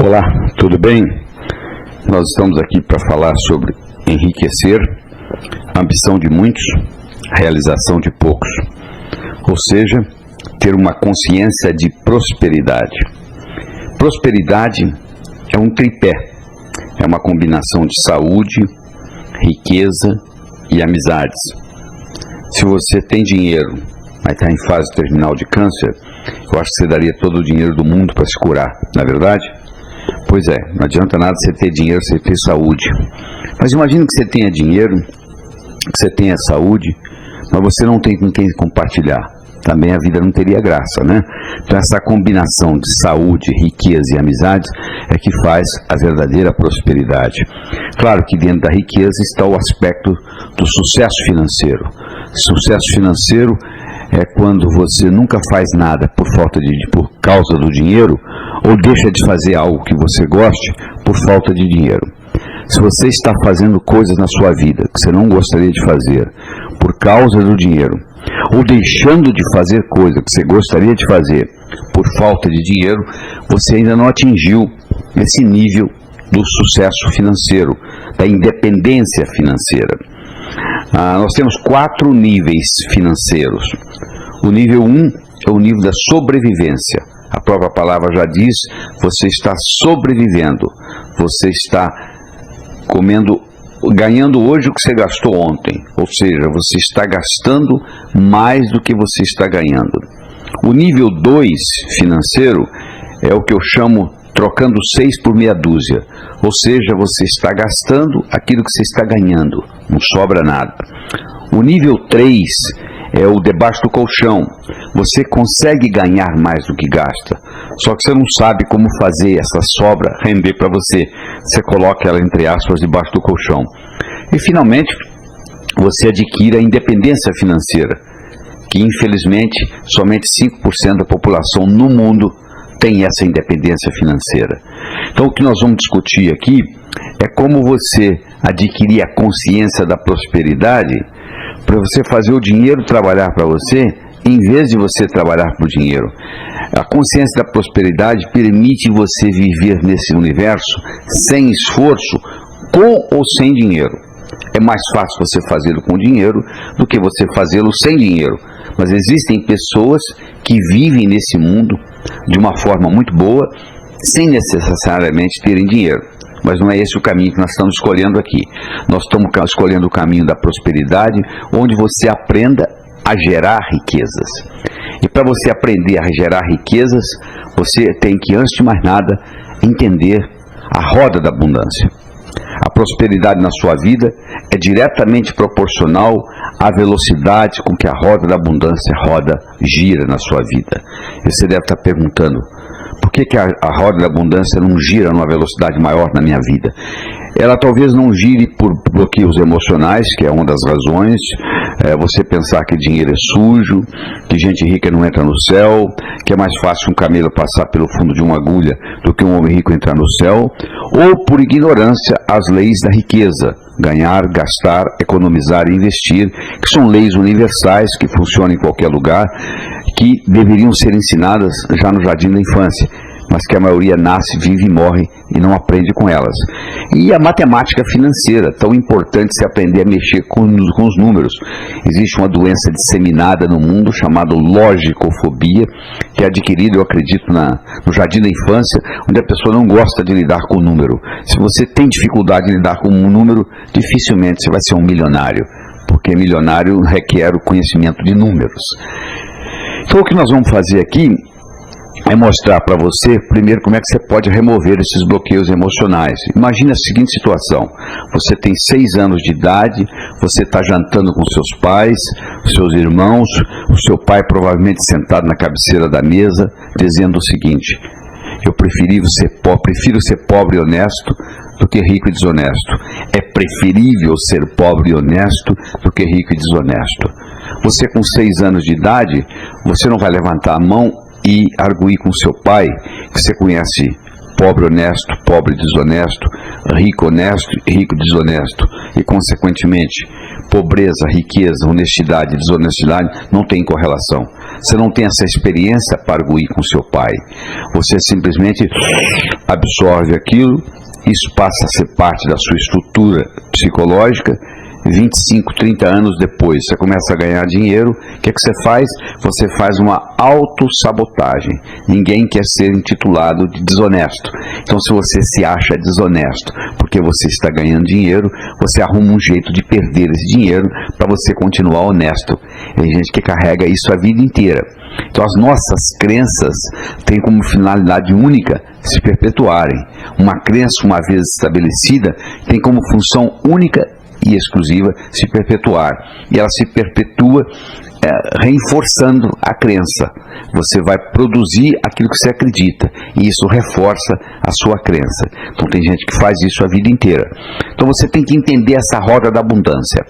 Olá, tudo bem? Nós estamos aqui para falar sobre enriquecer, ambição de muitos, realização de poucos. Ou seja, ter uma consciência de prosperidade. Prosperidade é um tripé, é uma combinação de saúde, riqueza e amizades. Se você tem dinheiro, mas está em fase terminal de câncer, eu acho que você daria todo o dinheiro do mundo para se curar, não é verdade? Pois é, não adianta nada você ter dinheiro, você ter saúde. Mas imagine que você tenha dinheiro, que você tenha saúde, mas você não tem com quem compartilhar. Também a vida não teria graça, né? Então essa combinação de saúde, riqueza e amizades é que faz a verdadeira prosperidade. Claro que dentro da riqueza está o aspecto do sucesso financeiro. Sucesso financeiro é quando você nunca faz nada por causa do dinheiro, ou deixa de fazer algo que você goste por falta de dinheiro. Se você está fazendo coisas na sua vida que você não gostaria de fazer por causa do dinheiro, ou deixando de fazer coisa que você gostaria de fazer por falta de dinheiro, você ainda não atingiu esse nível do sucesso financeiro, da independência financeira. Nós temos 4 níveis financeiros. O nível 1 é o nível da sobrevivência. A própria palavra já diz, você está sobrevivendo, você está ganhando hoje o que você gastou ontem, ou seja, você está gastando mais do que você está ganhando. O nível 2 financeiro é o que eu chamo trocando 6 por meia dúzia, ou seja, você está gastando aquilo que você está ganhando, não sobra nada. O nível 3 é o debaixo do colchão. Você consegue ganhar mais do que gasta, só que você não sabe como fazer essa sobra render para você. Você coloca ela, entre aspas, debaixo do colchão. E finalmente, você adquire a independência financeira, que infelizmente somente 5% da população no mundo tem essa independência financeira. Então o que nós vamos discutir aqui é como você adquirir a consciência da prosperidade, para você fazer o dinheiro trabalhar para você, em vez de você trabalhar para o dinheiro. A consciência da prosperidade permite você viver nesse universo sem esforço, com ou sem dinheiro. É mais fácil você fazê-lo com dinheiro do que você fazê-lo sem dinheiro. Mas existem pessoas que vivem nesse mundo de uma forma muito boa, sem necessariamente terem dinheiro. Mas não é esse o caminho que nós estamos escolhendo aqui. Nós estamos escolhendo o caminho da prosperidade, onde você aprenda a gerar riquezas. E para você aprender a gerar riquezas, você tem que, antes de mais nada, entender a roda da abundância. A prosperidade na sua vida é diretamente proporcional à velocidade com que a roda da abundância gira na sua vida. E você deve estar perguntando, por que a roda da abundância não gira numa velocidade maior na minha vida? Ela talvez não gire por bloqueios emocionais, que é uma das razões. Você pensar que dinheiro é sujo, que gente rica não entra no céu, que é mais fácil um camelo passar pelo fundo de uma agulha do que um homem rico entrar no céu, ou por ignorância às leis da riqueza, ganhar, gastar, economizar e investir, que são leis universais que funcionam em qualquer lugar, que deveriam ser ensinadas já no jardim da infância, mas que a maioria nasce, vive e morre e não aprende com elas. E a matemática financeira, tão importante se aprender a mexer com os números. Existe uma doença disseminada no mundo chamada logicofobia, que é adquirida, eu acredito, no jardim da infância, onde a pessoa não gosta de lidar com o número. Se você tem dificuldade de lidar com um número, dificilmente você vai ser um milionário, porque milionário requer o conhecimento de números. Então o que nós vamos fazer aqui é mostrar para você, primeiro, como é que você pode remover esses bloqueios emocionais. Imagine a seguinte situação: você tem 6 anos de idade, você está jantando com seus pais, seus irmãos, o seu pai provavelmente sentado na cabeceira da mesa, dizendo o seguinte: eu prefiro ser pobre e honesto do que rico e desonesto. É preferível ser pobre e honesto do que rico e desonesto. Você com 6 anos de idade, você não vai levantar a mão e arguir com seu pai, que você conhece pobre honesto, pobre desonesto, rico honesto e rico desonesto. E, consequentemente, pobreza, riqueza, honestidade e desonestidade não tem correlação. Você não tem essa experiência para arguir com seu pai. Você simplesmente absorve aquilo, isso passa a ser parte da sua estrutura psicológica. 25, 30 anos depois, você começa a ganhar dinheiro, o que é que você faz? Você faz uma autossabotagem. Ninguém quer ser intitulado de desonesto. Então, se você se acha desonesto porque você está ganhando dinheiro, você arruma um jeito de perder esse dinheiro para você continuar honesto. Tem gente que carrega isso a vida inteira. Então, as nossas crenças têm como finalidade única se perpetuarem. Uma crença, uma vez estabelecida, tem como função única e exclusiva se perpetuar. E ela se perpetua reforçando a crença. Você vai produzir aquilo que você acredita, e isso reforça a sua crença. Então tem gente que faz isso a vida inteira. Então você tem que entender essa roda da abundância.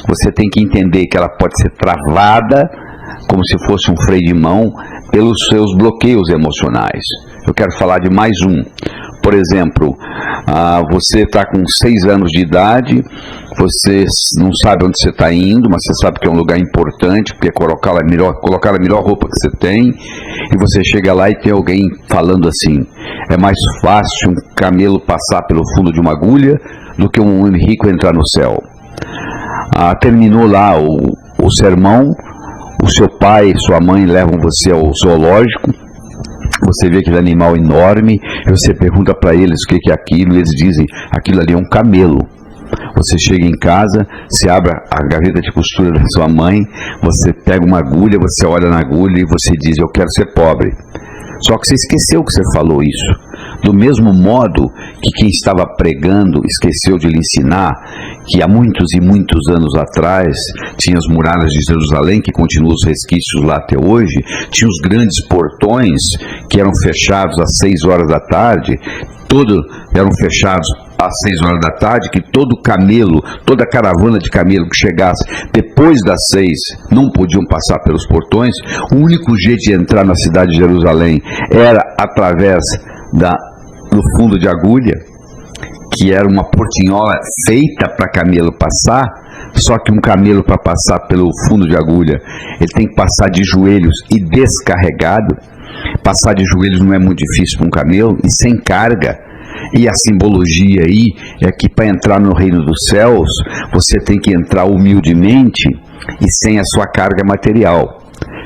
Você tem que entender que ela pode ser travada, como se fosse um freio de mão, pelos seus bloqueios emocionais. Eu quero falar de mais um. Por exemplo, você está com 6 anos de idade, você não sabe onde você está indo, mas você sabe que é um lugar importante, porque é colocar a melhor roupa que você tem, e você chega lá e tem alguém falando assim: é mais fácil um camelo passar pelo fundo de uma agulha do que um homem rico entrar no céu. Terminou lá o sermão, o seu pai e sua mãe levam você ao zoológico. Você vê aquele animal enorme, você pergunta para eles o que é aquilo, e eles dizem: aquilo ali é um camelo. Você chega em casa, você abre a gaveta de costura da sua mãe, você pega uma agulha, você olha na agulha e você diz: eu quero ser pobre. Só que você esqueceu que você falou isso. Do mesmo modo que quem estava pregando esqueceu de lhe ensinar que há muitos e muitos anos atrás tinha as muralhas de Jerusalém, que continuam os resquícios lá até hoje, tinha os grandes portões que eram fechados às 6 horas da tarde, eram fechados às 6 horas da tarde, que todo camelo, toda caravana de camelo que chegasse depois das 6 não podiam passar pelos portões. O único jeito de entrar na cidade de Jerusalém era através do fundo de agulha, que era uma portinhola feita para camelo passar. Só que um camelo, para passar pelo fundo de agulha, ele tem que passar de joelhos e descarregado. Passar de joelhos não é muito difícil para um camelo, e sem carga. E a simbologia aí é que para entrar no reino dos céus, você tem que entrar humildemente e sem a sua carga material.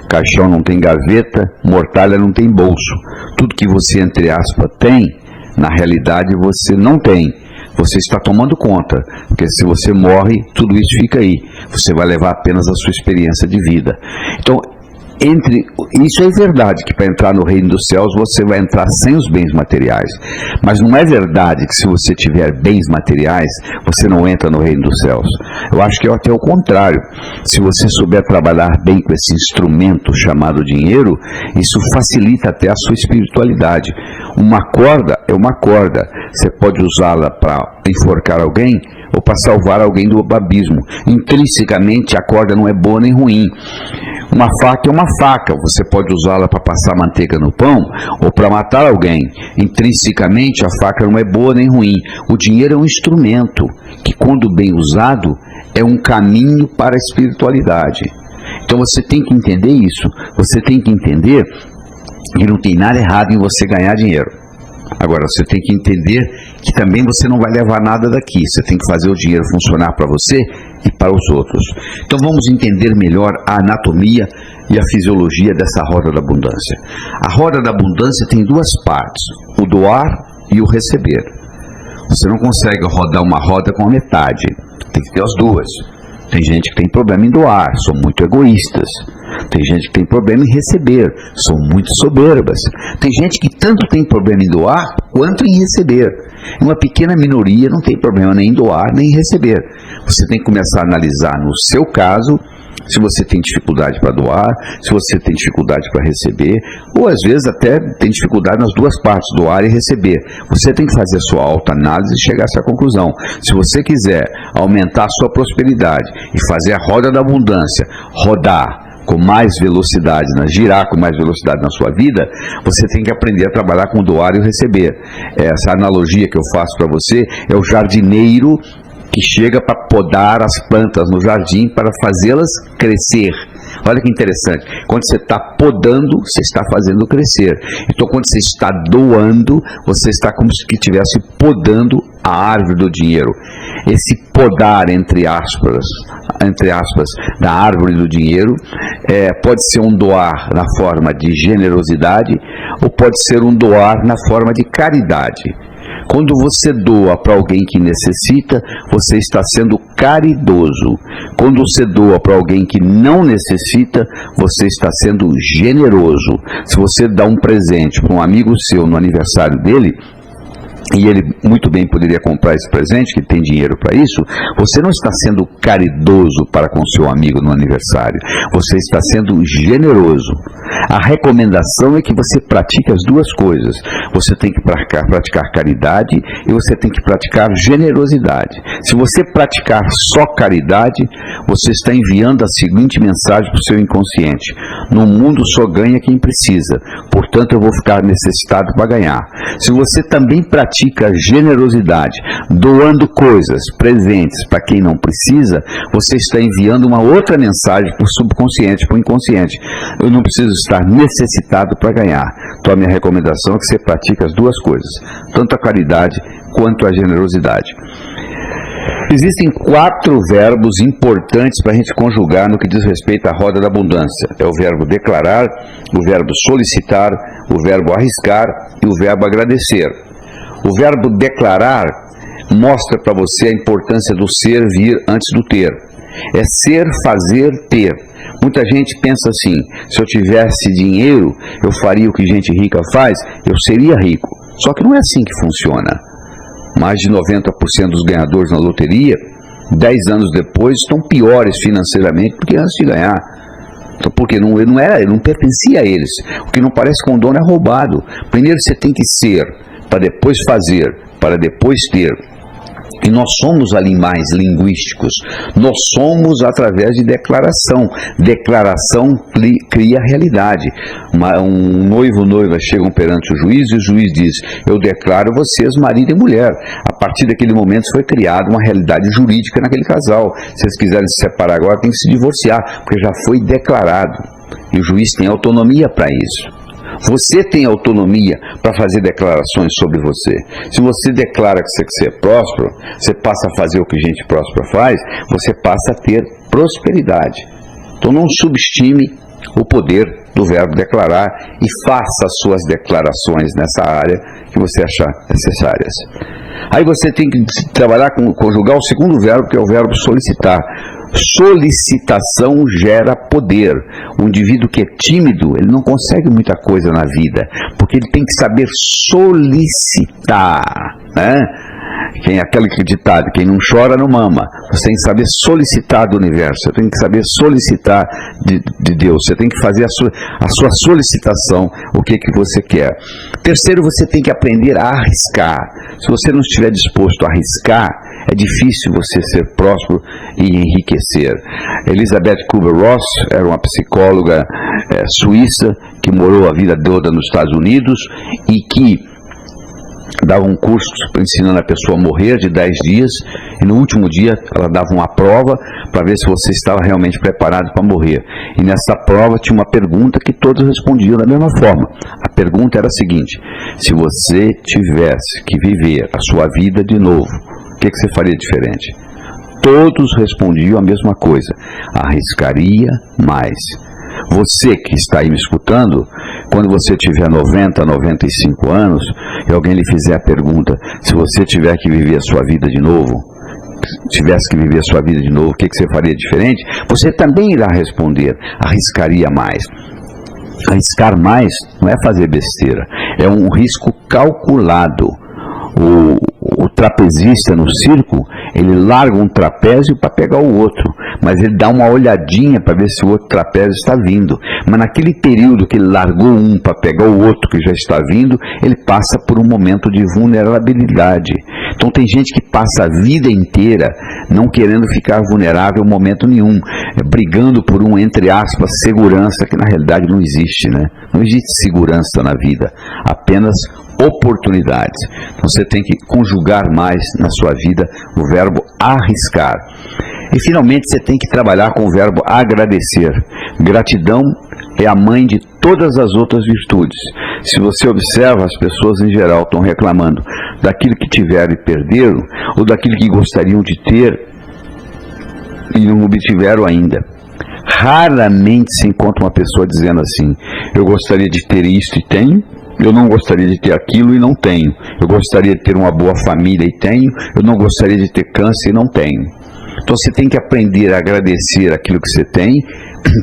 Caixão não tem gaveta, mortalha não tem bolso. Tudo que você, entre aspas, tem, na realidade você não tem. Você está tomando conta, porque se você morre, tudo isso fica aí. Você vai levar apenas a sua experiência de vida. Então, isso é verdade, que para entrar no reino dos céus você vai entrar sem os bens materiais, mas não é verdade que se você tiver bens materiais você não entra no reino dos céus. Eu acho que é até o contrário. Se você souber trabalhar bem com esse instrumento chamado dinheiro, isso facilita até a sua espiritualidade. Uma corda é uma corda, você pode usá-la para enforcar alguém ou para salvar alguém do abismo. Intrinsecamente a corda não é boa nem ruim. Uma faca é uma faca, você pode usá-la para passar manteiga no pão ou para matar alguém. Intrinsecamente a faca não é boa nem ruim. O dinheiro é um instrumento que, quando bem usado, é um caminho para a espiritualidade. Então você tem que entender isso. Você tem que entender que não tem nada errado em você ganhar dinheiro. Agora, você tem que entender que também você não vai levar nada daqui. Você tem que fazer o dinheiro funcionar para você e para os outros. Então vamos entender melhor a anatomia e a fisiologia dessa roda da abundância. A roda da abundância tem 2 partes: o doar e o receber. Você não consegue rodar uma roda com a metade, tem que ter as duas. Tem gente que tem problema em doar, são muito egoístas. Tem gente que tem problema em receber, são muito soberbas. Tem gente que tanto tem problema em doar quanto em receber. Uma pequena minoria não tem problema nem em doar nem em receber. Você tem que começar a analisar no seu caso, se você tem dificuldade para doar, se você tem dificuldade para receber, ou às vezes até tem dificuldade nas 2 partes, doar e receber. Você tem que fazer a sua autoanálise e chegar a essa conclusão. Se você quiser aumentar a sua prosperidade e fazer a roda da abundância rodar com mais velocidade, girar com mais velocidade na sua vida, você tem que aprender a trabalhar com doar e receber. Essa analogia que eu faço para você é o jardineiro que chega para podar as plantas no jardim para fazê-las crescer. Olha que interessante, quando você está podando, você está fazendo crescer. Então quando você está doando, você está como se estivesse podando a árvore do dinheiro. Esse podar, entre aspas, da árvore do dinheiro, pode ser um doar na forma de generosidade, ou pode ser um doar na forma de caridade. Quando você doa para alguém que necessita, você está sendo caridoso. Quando você doa para alguém que não necessita, você está sendo generoso. Se você dá um presente para um amigo seu no aniversário dele, e ele muito bem poderia comprar esse presente, que tem dinheiro para isso, você não está sendo caridoso para com seu amigo no aniversário, você está sendo generoso. A recomendação é que você pratique as duas coisas. Você tem que praticar caridade e você tem que praticar generosidade. Se você praticar só caridade, você está enviando a seguinte mensagem para o seu inconsciente: no mundo só ganha quem precisa, portanto eu vou ficar necessitado para ganhar. Se você também pratica generosidade, doando coisas, presentes para quem não precisa, você está enviando uma outra mensagem para o subconsciente, para o inconsciente: eu não preciso estar necessitado para ganhar. Então a minha recomendação é que você pratique as duas coisas, tanto a caridade quanto a generosidade. Existem 4 verbos importantes para a gente conjugar no que diz respeito à roda da abundância. É o verbo declarar, o verbo solicitar, o verbo arriscar e o verbo agradecer. O verbo declarar mostra para você a importância do ser vir antes do ter. É ser, fazer, ter. Muita gente pensa assim: se eu tivesse dinheiro, eu faria o que gente rica faz, eu seria rico. Só que não é assim que funciona. Mais de 90% dos ganhadores na loteria, 10 anos depois, estão piores financeiramente do que antes de ganhar. Então, porque não pertencia a eles. O que não parece com o dono é roubado. Primeiro você tem que ser, para depois fazer, para depois ter. E nós somos animais linguísticos. Nós somos através de declaração. Declaração cria realidade. Um noivo e noiva chegam perante o juiz e o juiz diz: eu declaro vocês marido e mulher. A partir daquele momento foi criada uma realidade jurídica naquele casal. Se eles quiserem se separar agora, tem que se divorciar, porque já foi declarado. E o juiz tem autonomia para isso. Você tem autonomia para fazer declarações sobre você. Se você declara que você quer ser próspero, você passa a fazer o que gente próspera faz, você passa a ter prosperidade. Então não subestime o poder do verbo declarar e faça as suas declarações nessa área que você achar necessárias. Aí você tem que trabalhar conjugar o segundo verbo, que é o verbo solicitar. Solicitação gera poder. O indivíduo que é tímido, ele não consegue muita coisa na vida, porque ele tem que saber solicitar, né? Aquele ditado: quem não chora não mama. Você tem que saber solicitar do universo, você tem que saber solicitar de Deus, você tem que fazer a sua solicitação, o que você quer. Terceiro, você tem que aprender a arriscar. Se você não estiver disposto a arriscar, é difícil você ser próspero e enriquecer. Elizabeth Kubler-Ross era uma psicóloga suíça que morou a vida toda nos Estados Unidos e que dava um curso ensinando a pessoa a morrer de 10 dias, e no último dia ela dava uma prova para ver se você estava realmente preparado para morrer. E nessa prova tinha uma pergunta que todos respondiam da mesma forma. A pergunta era a seguinte: se você tivesse que viver a sua vida de novo, o que você faria diferente? Todos respondiam a mesma coisa: arriscaria mais. Você que está aí me escutando, quando você tiver 90, 95 anos, e alguém lhe fizer a pergunta: se você tiver que viver a sua vida de novo, o que você faria diferente? Você também irá responder: arriscaria mais. Arriscar mais não é fazer besteira, é um risco calculado. O trapezista no circo, ele larga um trapézio para pegar o outro, mas ele dá uma olhadinha para ver se o outro trapézio está vindo. Mas naquele período que ele largou um para pegar o outro que já está vindo, ele passa por um momento de vulnerabilidade. Então tem gente que passa a vida inteira não querendo ficar vulnerável em momento nenhum, brigando por um, entre aspas, segurança, que na realidade não existe, né? Não existe segurança na vida, apenas oportunidades. Então você tem que conjugar mais na sua vida o verbo arriscar. E finalmente você tem que trabalhar com o verbo agradecer. Gratidão é a mãe de todas as outras virtudes. Se você observa, as pessoas em geral estão reclamando daquilo que tiveram e perderam, ou daquilo que gostariam de ter e não obtiveram ainda. Raramente se encontra uma pessoa dizendo assim: eu gostaria de ter isto e tenho, eu não gostaria de ter aquilo e não tenho, eu gostaria de ter uma boa família e tenho, eu não gostaria de ter câncer e não tenho. Então você tem que aprender a agradecer aquilo que você tem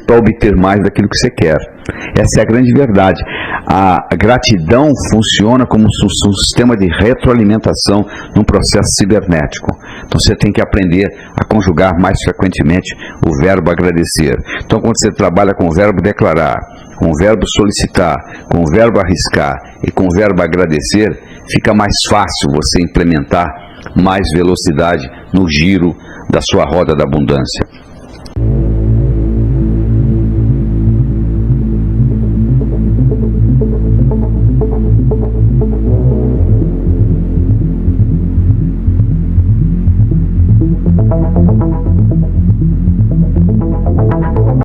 para obter mais daquilo que você quer. Essa é a grande verdade. A gratidão funciona como um sistema de retroalimentação num processo cibernético. Então você tem que aprender a conjugar mais frequentemente o verbo agradecer. Então quando você trabalha com o verbo declarar, com o verbo solicitar, com o verbo arriscar e com o verbo agradecer, fica mais fácil você implementar mais velocidade no giro da sua roda da abundância.